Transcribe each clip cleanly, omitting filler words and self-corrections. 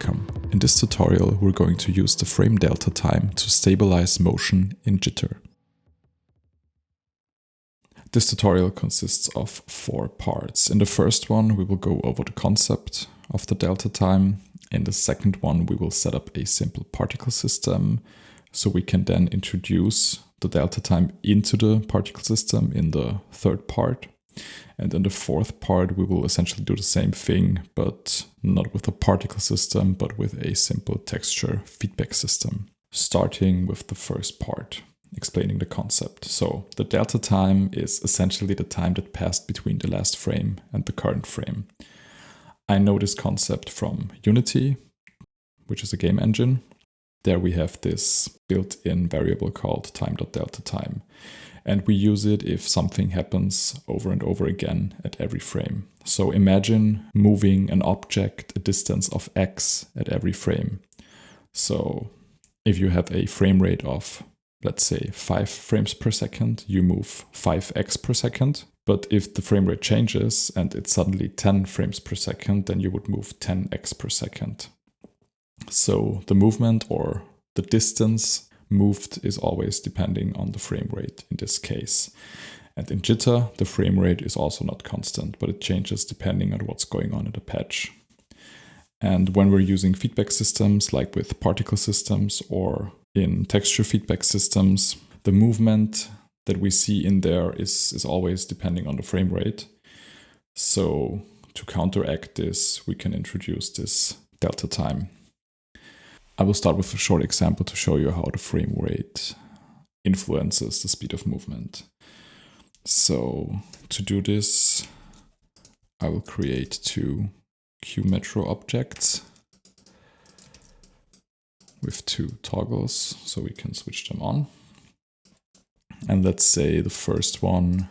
Welcome. In this tutorial, we're going to use the frame delta time to stabilize motion in Jitter. This tutorial consists of 4 parts. In the first one, we will go over the concept of the delta time. In the second one, we will set up a simple particle system, so we can then introduce the delta time into the particle system in the third part. And in the fourth part, we will essentially do the same thing, but not with a particle system, but with a simple texture feedback system. Starting with the first part, explaining the concept. So the delta time is essentially the time that passed between the last frame and the current frame. I know this concept from Unity, which is a game engine. There we have this built-in variable called time.deltaTime. And we use it if something happens over and over again at every frame. So imagine moving an object a distance of x at every frame. So if you have a frame rate of, let's say, 5 frames per second, you move 5x per second. But if the frame rate changes and it's suddenly 10 frames per second, then you would move 10x per second. So the movement or the distance moved is always depending on the frame rate in this case. And in Jitter, the frame rate is also not constant, but it changes depending on what's going on in the patch. And when we're using feedback systems, like with particle systems or in texture feedback systems, the movement that we see in there is always depending on the frame rate. So to counteract this, we can introduce this delta time. I will start with a short example to show you how the frame rate influences the speed of movement. So to do this, I will create 2 QMetro objects with 2 toggles so we can switch them on. And let's say the first one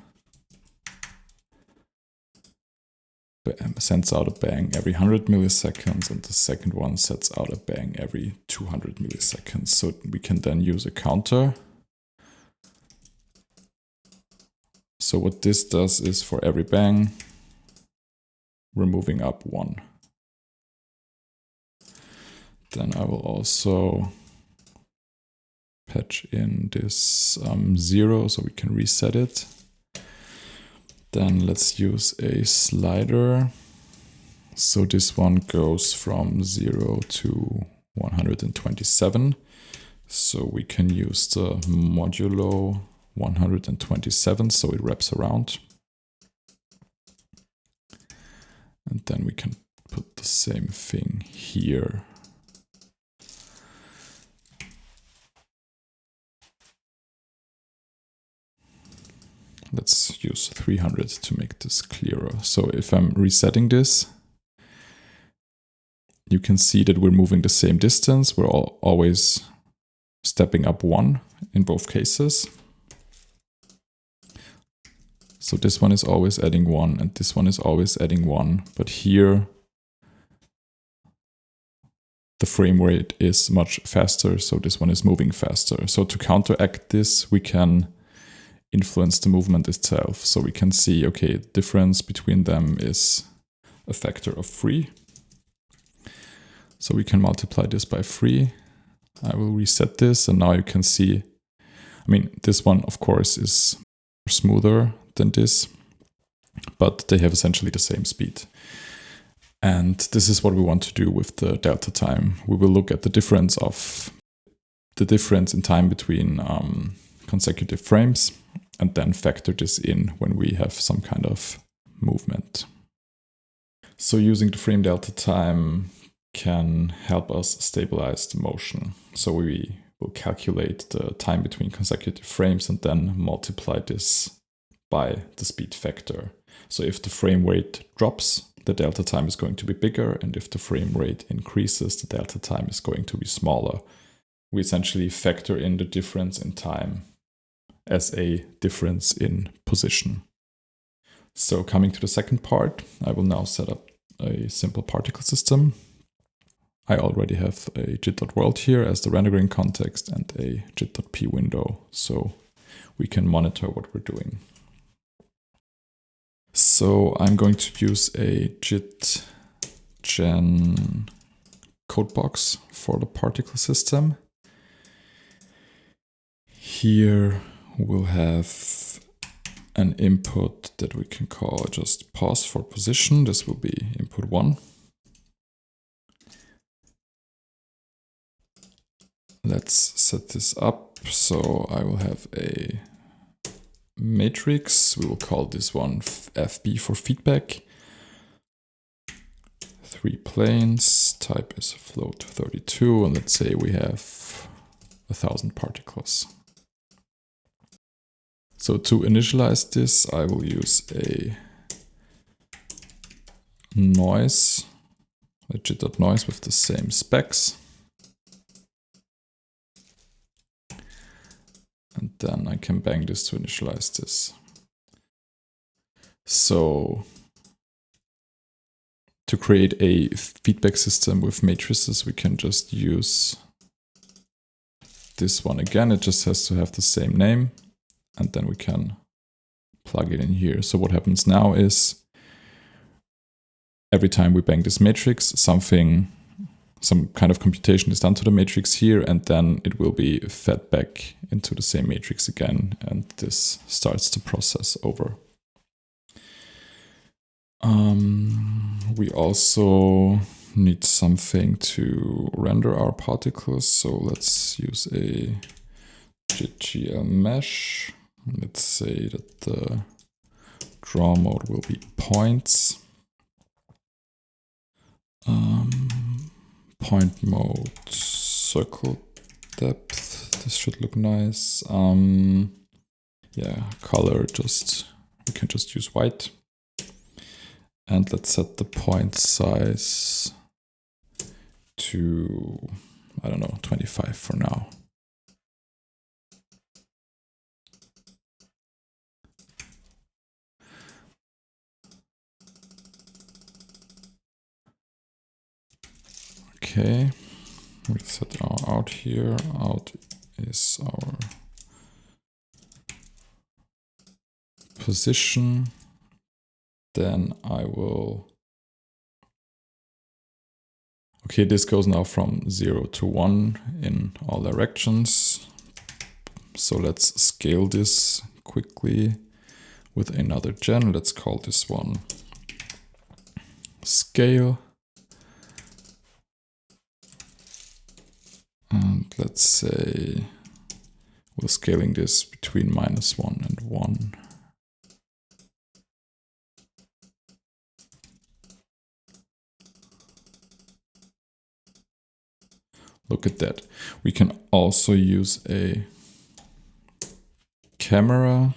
sends out a bang every 100 milliseconds and the second one sets out a bang every 200 milliseconds. So we can then use a counter. So what this does is for every bang, we're moving up 1. Then I will also patch in this 0 so we can reset it. Then let's use a slider. So this one goes from 0 to 127. So we can use the modulo 127 so it wraps around. And then we can put the same thing here. Let's use 300 to make this clearer. So if I'm resetting this, you can see that we're moving the same distance. We're always stepping up 1 in both cases. So this one is always adding 1 and this one is always adding 1. But here, the frame rate is much faster, so this one is moving faster. So to counteract this, we can influence the movement itself. So we can see, okay, the difference between them is a factor of 3. So we can multiply this by 3. I will reset this and now you can see, I mean, this one of course is smoother than this, but they have essentially the same speed. And this is what we want to do with the delta time. We will look at the difference in time between consecutive frames and then factor this in when we have some kind of movement. So using the frame delta time can help us stabilize the motion. So we will calculate the time between consecutive frames and then multiply this by the speed factor. So if the frame rate drops, the delta time is going to be bigger, and if the frame rate increases, the delta time is going to be smaller. We essentially factor in the difference in time as a difference in position. So coming to the second part, I will now set up a simple particle system. I already have a jit.world here as the rendering context and a jit.p window, so we can monitor what we're doing. So I'm going to use a jit.gen code box for the particle system. Here we'll have an input that we can call just pause for position. This will be input 1. Let's set this up. So I will have a matrix. We will call this one FB for feedback. 3 planes, type is float 32, and let's say we have 1,000 particles. So to initialize this, I will use a noise, a jit.noise with the same specs. And then I can bang this to initialize this. So to create a feedback system with matrices, we can just use this one again. It just has to have the same name. And then we can plug it in here. So what happens now is every time we bang this matrix, some kind of computation is done to the matrix here, and then it will be fed back into the same matrix again, and this starts the process over. We also need something to render our particles, so let's use a jit.gl mesh. Let's say that the draw mode will be points. Point mode circle depth. This should look nice. Yeah, color we can just use white. And let's set the point size to, I don't know, 25 for now. Okay, we'll set our out here. Out is our position. Then I will, okay, this goes now from 0 to 1 in all directions. So let's scale this quickly with another gen. Let's call this one scale. And let's say we're scaling this between -1 and 1. Look at that. We can also use a camera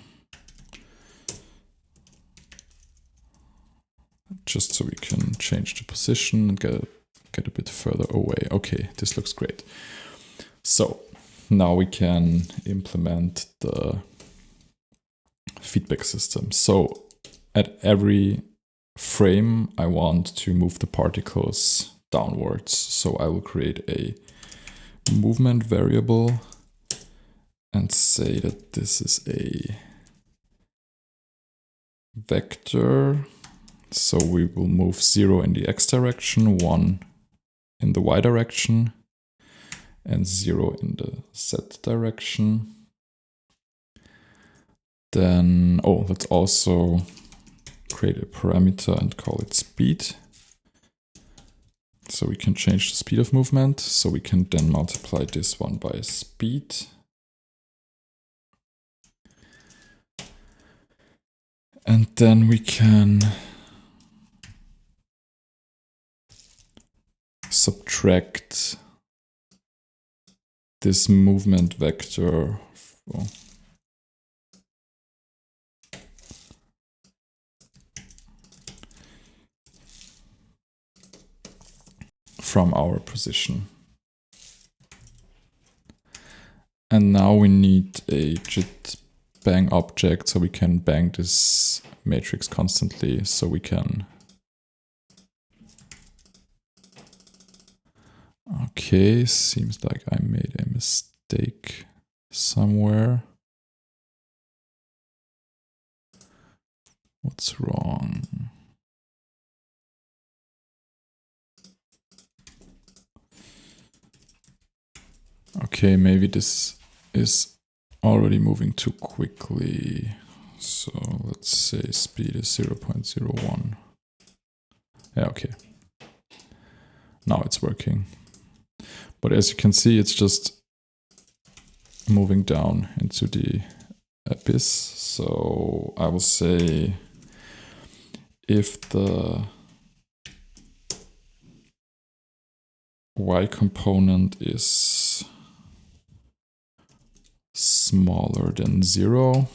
just so we can change the position and get a bit further away. Okay, this looks great. So now we can implement the feedback system. So at every frame, I want to move the particles downwards. So I will create a movement variable and say that this is a vector. So we will move 0 in the x direction, 1 in the y direction, and 0 in the z direction. Then, let's also create a parameter and call it speed. So we can change the speed of movement. So we can then multiply this one by speed. And then we can subtract this movement vector from our position. And now we need a jit bang object so we can bang this matrix constantly. So we can, okay, seems like I made a mistake somewhere. What's wrong? Okay, maybe this is already moving too quickly. So let's say speed is 0.01. Yeah, okay. Now it's working. But as you can see, it's just moving down into the abyss. So I will say if the y component is smaller than 0,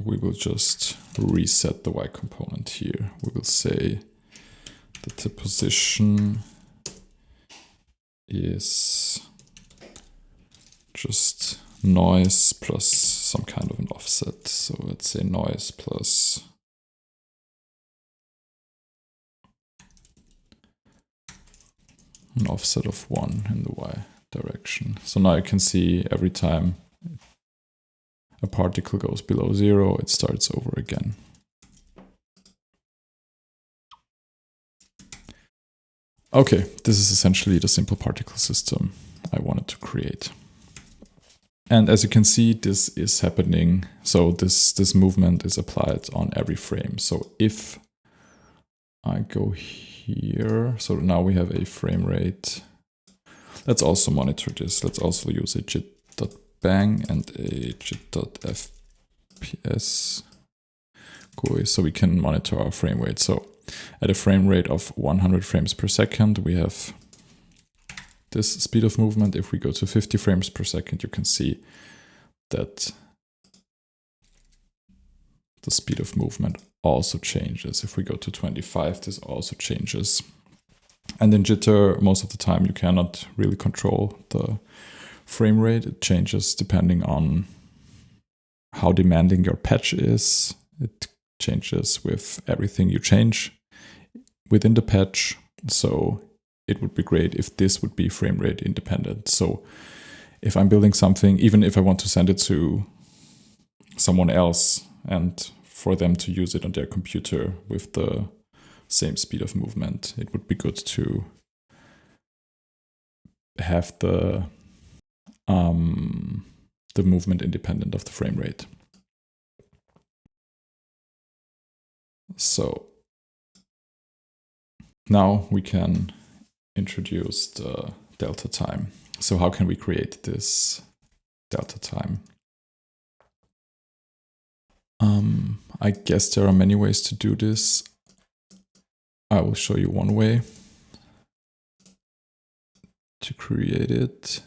we will just reset the y component here. We will say that the position is just noise plus some kind of an offset. So let's say noise plus an offset of 1 in the y direction. So now you can see every time a particle goes below 0, it starts over again. Okay, this is essentially the simple particle system I wanted to create. And as you can see, this is happening. So this movement is applied on every frame. So if I go here, so now we have a frame rate. Let's also monitor this. Let's also use a jit.bang and a jit.fps GUI so we can monitor our frame rate. So at a frame rate of 100 frames per second, we have this speed of movement. If we go to 50 frames per second, you can see that the speed of movement also changes. If we go to 25, this also changes. And in Jitter, most of the time, you cannot really control the frame rate. It changes depending on how demanding your patch is. It changes with everything you change within the patch. So it would be great if this would be frame rate independent. So if I'm building something, even if I want to send it to someone else and for them to use it on their computer with the same speed of movement, it would be good to have the movement independent of the frame rate. So now we can introduce the delta time. So how can we create this delta time? I guess there are many ways to do this. I will show you one way to create it.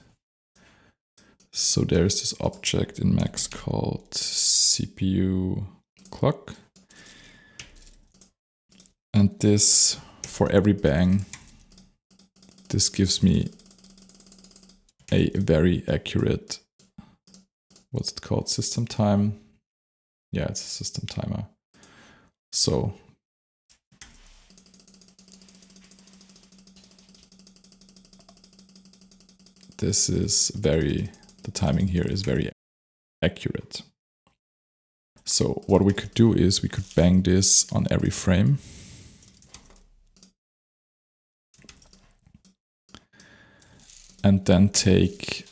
So there's this object in Max called cpuclock. And this, for every bang, this gives me a very accurate, what's it called, system time? Yeah, it's a system timer. So this is the timing here is very accurate. So what we could do is we could bang this on every frame. And then take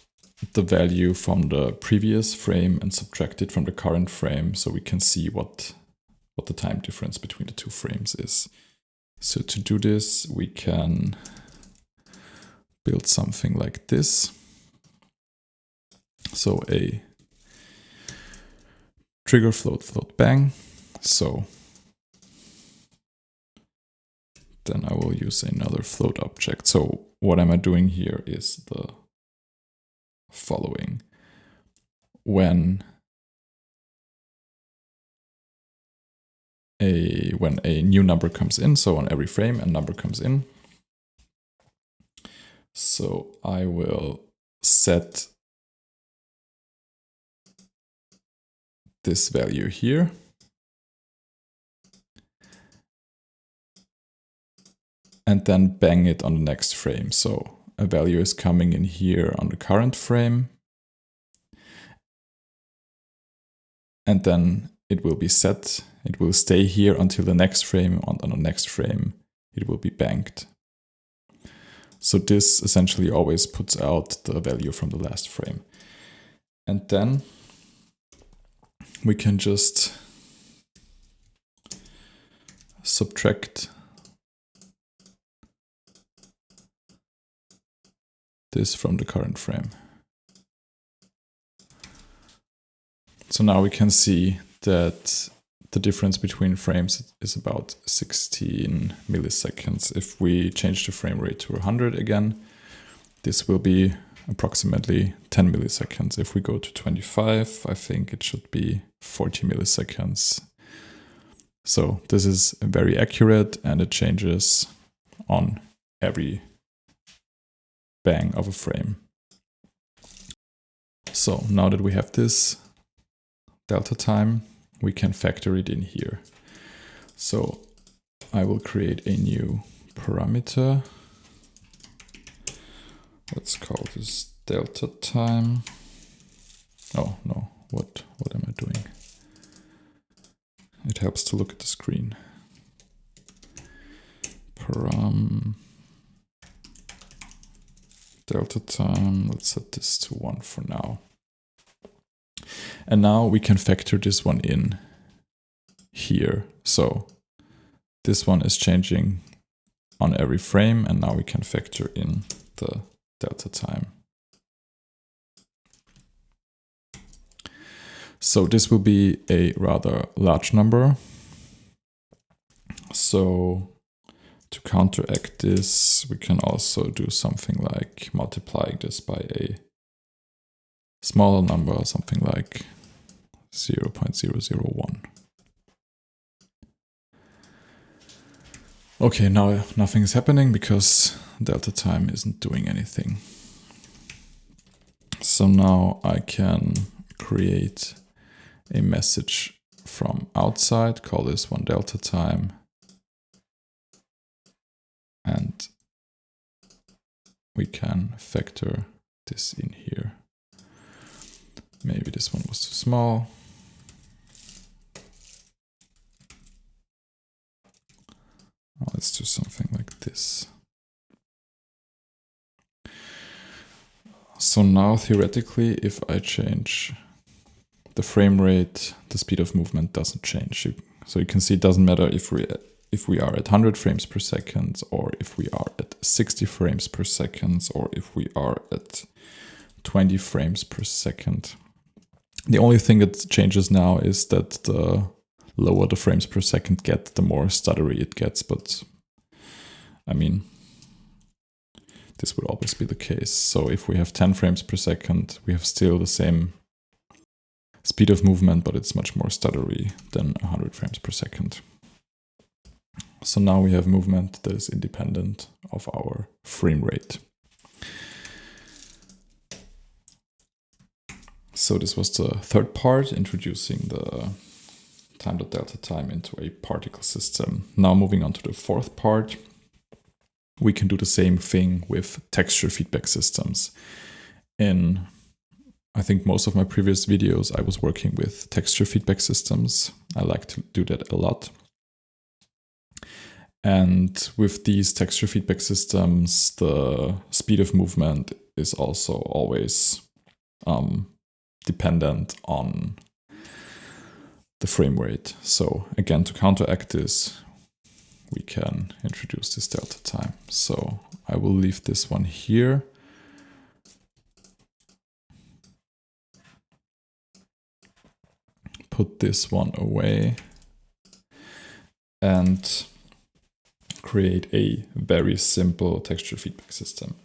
the value from the previous frame and subtract it from the current frame so we can see what the time difference between the two frames is. So to do this, we can build something like this. So a trigger float bang. So then I will use another float object. So what am I doing here is the following. When a new number comes in, so on every frame a number comes in, so I will set this value here. And then bang it on the next frame. So a value is coming in here on the current frame. And then it will be set. It will stay here until the next frame. On the next frame, it will be banged. So this essentially always puts out the value from the last frame. And then we can just subtract this from the current frame. So now we can see that the difference between frames is about 16 milliseconds. If we change the frame rate to 100 again, this will be approximately 10 milliseconds. If we go to 25, I think it should be 40 milliseconds. So this is very accurate and it changes on every bang of a frame. So now that we have this delta time, we can factor it in here. So I will create a new parameter. Let's call this delta time. Oh no, what am I doing? It helps to look at the screen. Param delta time, let's set this to 1 for now. And now we can factor this one in here. So this one is changing on every frame, and now we can factor in the delta time. So this will be a rather large number. So to counteract this, we can also do something like multiplying this by a smaller number, something like 0.001. Okay, now nothing is happening because delta time isn't doing anything. So now I can create a message from outside, call this one delta time, and we can factor this in here. Maybe this one was too small. Let's do something like this. So now theoretically, if I change the frame rate, the speed of movement doesn't change. So you can see it doesn't matter if we are at 100 frames per second, or if we are at 60 frames per second, or if we are at 20 frames per second. The only thing that changes now is that the lower the frames per second get, the more stuttery it gets. But I mean, this would always be the case. So if we have 10 frames per second, we have still the same speed of movement, but it's much more stuttery than 100 frames per second. So now we have movement that is independent of our frame rate. So this was the third part, introducing the time.delta time into a particle system. Now moving on to the fourth part, we can do the same thing with texture feedback systems. In, I think, most of my previous videos, I was working with texture feedback systems. I like to do that a lot. And with these texture feedback systems, the speed of movement is also always dependent on the frame rate. So again, to counteract this, we can introduce this delta time. So I will leave this one here. Put this one away and create a very simple texture feedback system.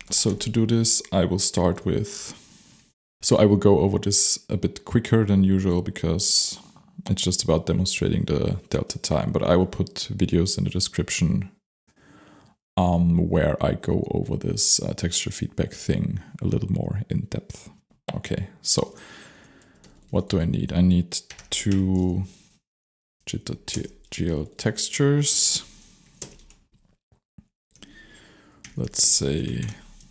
So to do this, I will start with, so I will go over this a bit quicker than usual because it's just about demonstrating the delta time, but I will put videos in the description where I go over this texture feedback thing a little more in depth. Okay, so what do I need? I need two jit.gl textures. Let's say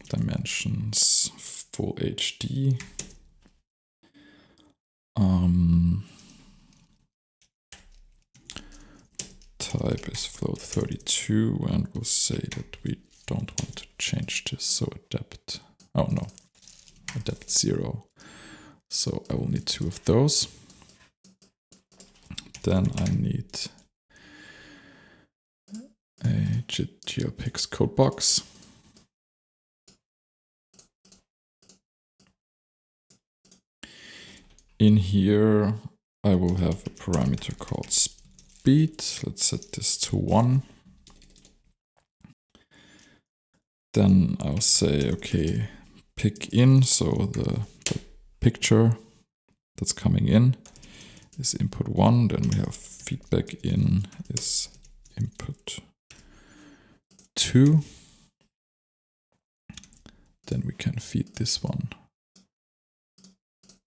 dimensions full HD. Type type is float 32, and we'll say that we don't want to change this, so a depth, oh no, a depth 0. So I will need 2 of those. Then I need a jit.gl.pix code box. In here, I will have a parameter called speed. Let's set this to 1. Then I'll say, okay, pick in, so the picture that's coming in is input 1. Then we have feedback in is input 2. Then we can feed this one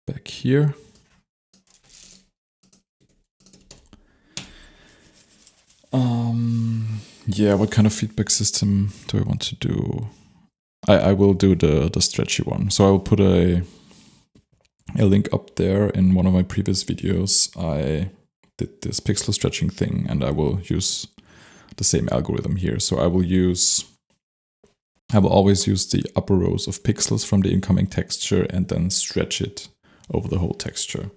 back here. Yeah, what kind of feedback system do I want to do? I will do the stretchy one. So I will put a link up there. In one of my previous videos, I did this pixel stretching thing, and I will use the same algorithm here. So I will always use the upper rows of pixels from the incoming texture and then stretch it over the whole texture.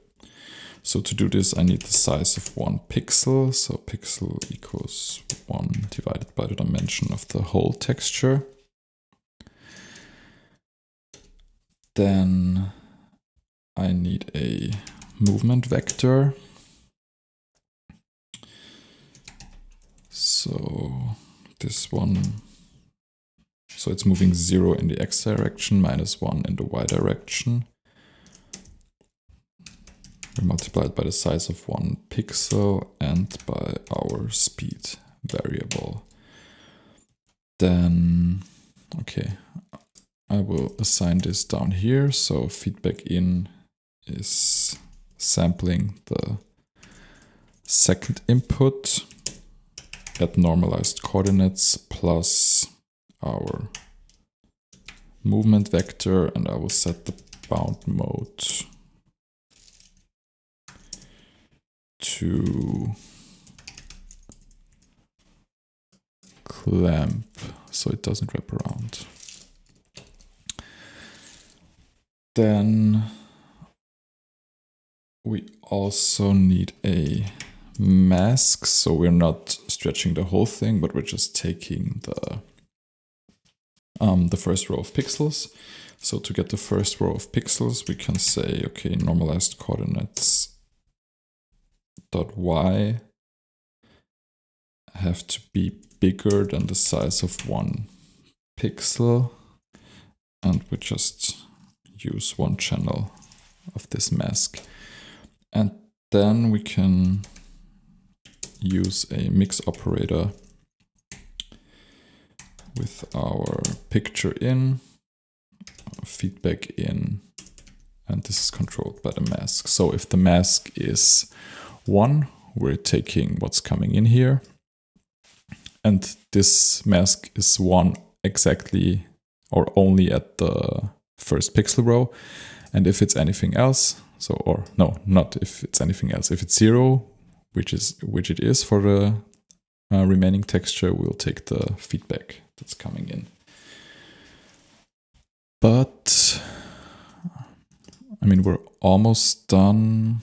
So to do this, I need the size of 1 pixel. So pixel equals 1 divided by the dimension of the whole texture. Then I need a movement vector. So this one, so it's moving 0 in the x direction, -1 in the y direction. We multiply it by the size of 1 pixel and by our speed variable. Then, okay, I will assign this down here. So feedback in is sampling the second input at normalized coordinates plus our movement vector, and I will set the bound mode to clamp so it doesn't wrap around. Then we also need a mask, so we're not stretching the whole thing, but we're just taking the first row of pixels. So to get the first row of pixels, we can say, okay, normalized coordinates dot y have to be bigger than the size of 1 pixel, and we just use 1 channel of this mask. And then we can use a mix operator with our picture in, feedback in, and this is controlled by the mask. So if the mask is 1, we're taking what's coming in here, and this mask is 1 exactly or only at the first pixel row. And if it's anything else, so, or no, not if it's anything else, if it's 0, which it is for the remaining texture, we'll take the feedback that's coming in. But I mean, we're almost done.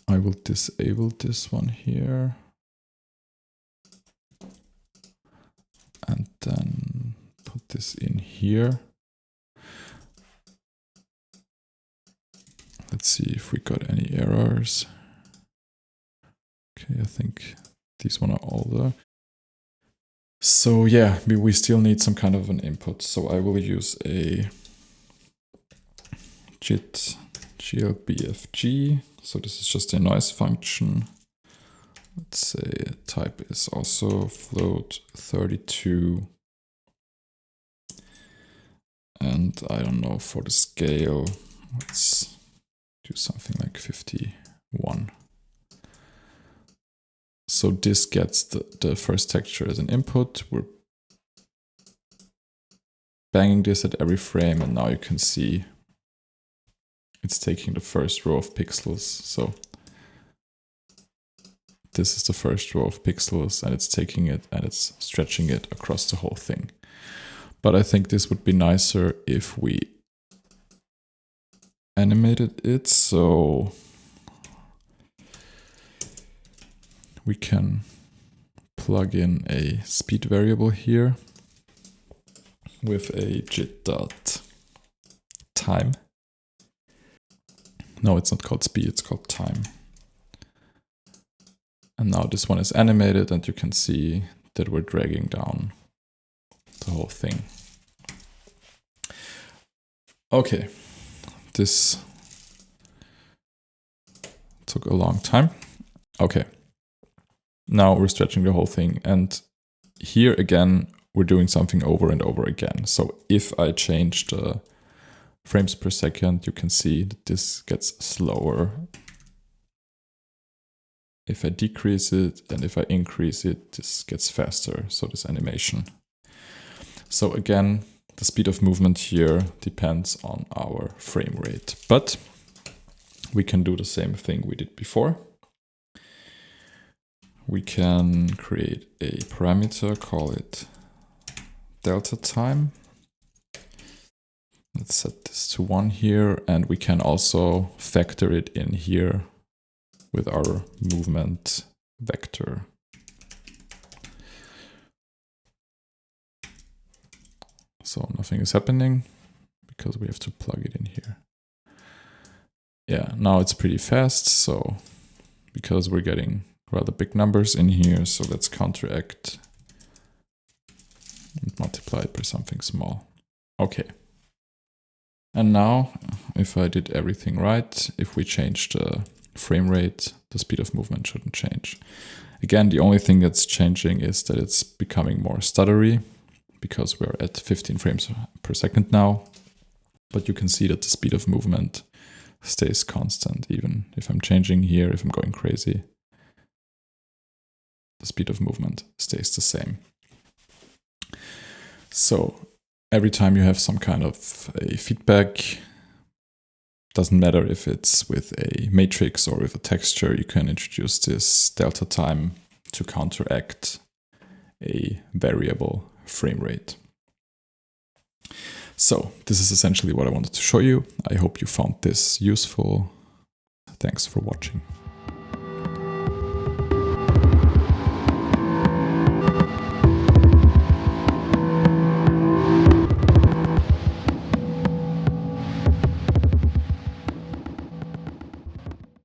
I will disable this one here. And then put this in here. Let's see if we got any errors. Okay, I think these one are all there. So yeah, we still need some kind of an input. So I will use a jit.gl.pix. So this is just a noise function. Let's say type is also float 32. And I don't know, for the scale, let's do something like 51. So this gets the first texture as an input. We're banging this at every frame, and now you can see it's taking the first row of pixels. So this is the first row of pixels, and it's taking it and it's stretching it across the whole thing. But I think this would be nicer if we animated it, so we can plug in a speed variable here with a jit.time. No, it's not called speed, it's called time. And now this one is animated, and you can see that we're dragging down the whole thing. Okay, this took a long time. Okay, now we're stretching the whole thing, and here again we're doing something over and over again. So if I change the frames per second, you can see that this gets slower. If I decrease it and if I increase it, this gets faster, so this animation. So again, the speed of movement here depends on our frame rate, but we can do the same thing we did before. We can create a parameter, call it delta time. Let's set this to 1 here, and we can also factor it in here with our movement vector. So nothing is happening because we have to plug it in here. Yeah, now it's pretty fast, so because we're getting rather big numbers in here, so let's counteract and multiply it by something small. Okay. And now, if I did everything right, if we change the frame rate, the speed of movement shouldn't change. Again, the only thing that's changing is that it's becoming more stuttery because we're at 15 frames per second now. But you can see that the speed of movement stays constant, even if I'm changing here, if I'm going crazy. The speed of movement stays the same. So every time you have some kind of a feedback, doesn't matter if it's with a matrix or with a texture, you can introduce this delta time to counteract a variable frame rate. So this is essentially what I wanted to show you. I hope you found this useful. Thanks for watching.